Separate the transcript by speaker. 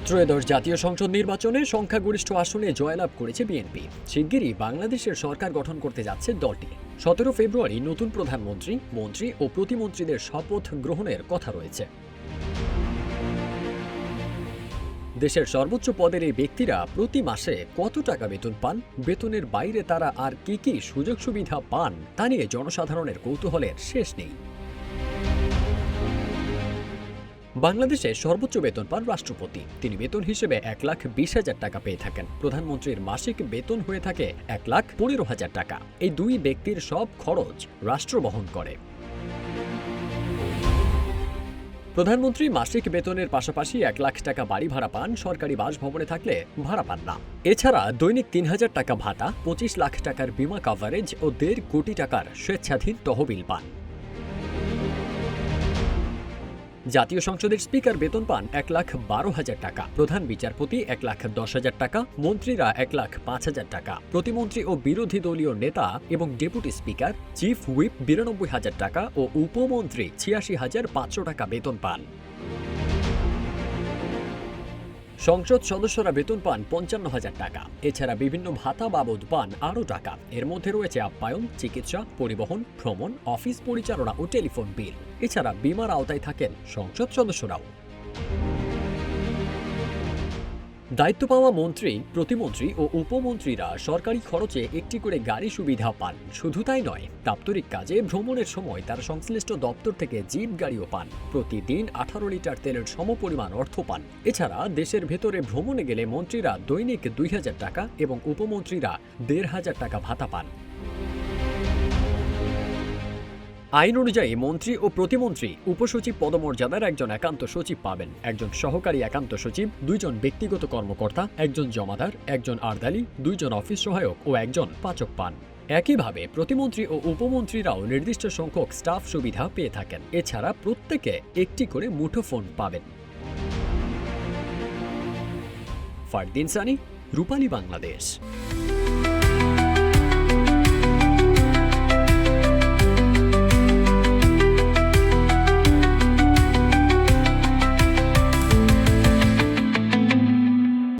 Speaker 1: ত্রয়োদশ জাতীয় সংসদ নির্বাচনে সংখ্যাগরিষ্ঠ আসনে জয়লাভ করেছে বিএনপি। শিগগিরই বাংলাদেশের সরকার গঠন করতে যাচ্ছে দলটি। 17 ফেব্রুয়ারি নতুন প্রধানমন্ত্রী, মন্ত্রী ও প্রতিমন্ত্রীদের শপথ গ্রহণের কথা রয়েছে। দেশের সর্বোচ্চ পদের এই ব্যক্তিরা প্রতি মাসে কত টাকা বেতন পান, বেতনের বাইরে তারা আর কি কি সুযোগ সুবিধা পান তা নিয়ে জনসাধারণের কৌতূহলের শেষ নেই। বাংলাদেশে সর্বোচ্চ বেতন পান রাষ্ট্রপতি। তিনি বেতন হিসেবে 1,20,000 টাকা পেয়ে থাকেন। প্রধানমন্ত্রীর মাসিক বেতন হয়ে থাকে 1,15,000 টাকা। এই দুই ব্যক্তির সব খরচ রাষ্ট্র বহন করে। প্রধানমন্ত্রী মাসিক বেতনের পাশাপাশি 1 লাখ টাকা বাড়ি ভাড়া পান, সরকারি বাসভবনে থাকলে ভাড়া পান না। এছাড়া দৈনিক 3,000 টাকা ভাতা, 25 লাখ টাকার বীমা কভারেজ ও 1.5 কোটি টাকার স্বেচ্ছাধীন তহবিল পান। জাতীয় সংসদের স্পিকার বেতন পান 1,12,000 টাকা, প্রধান বিচারপতি 1,10,000 টাকা, মন্ত্রীরা 1,05,000 টাকা, প্রতিমন্ত্রী ও বিরোধী দলীয় নেতা এবং ডেপুটি স্পিকার, চিফ হুইপ 92,000 টাকা ও উপমন্ত্রী 86,500 টাকা বেতন পান। সংসদ সদস্যরা বেতন পান 55,000 টাকা। এছাড়া বিভিন্ন ভাতা বাবদ পান আরও টাকা। এর মধ্যে রয়েছে আপ্যায়ন, চিকিৎসা, পরিবহন, ভ্রমণ, অফিস পরিচালনা ও টেলিফোন বিল। এছাড়া বীমার আওতায় থাকেন সংসদ সদস্যরাও। দায়িত্ব পাওয়া মন্ত্রী, প্রতিমন্ত্রী ও উপমন্ত্রীরা সরকারি খরচে একটি করে গাড়ি সুবিধা পান। শুধু তাই নয়, দাপ্তরিক কাজে ভ্রমণের সময় তার সংশ্লিষ্ট দপ্তর থেকে জিপ গাড়িও পান। প্রতিদিন 18 লিটার তেলের সমপরিমাণ অর্থ পান। এছাড়া দেশের ভেতরে ভ্রমণে গেলে মন্ত্রীরা দৈনিক 2,000 টাকা এবং উপমন্ত্রীরা 1,500 টাকা ভাতা পান। আইন অনুযায়ী মন্ত্রী ও প্রতিমন্ত্রী উপসচিব পদমর্যাদার একজন একান্ত সচিব পাবেন, একজন সহকারী একান্ত সচিব, 2 জন ব্যক্তিগত কর্মকর্তা, একজন জমাদার, একজন আর্দালি, 2 জন অফিস সহায়ক ও একজন পাচক পান। একইভাবে প্রতিমন্ত্রী ও উপমন্ত্রীরাও নির্দিষ্ট সংখ্যক স্টাফ সুবিধা পেয়ে থাকেন। এছাড়া প্রত্যেকে একটি করে মুঠোফোন পাবেন। ফারদিন সানি, রূপালী বাংলাদেশ।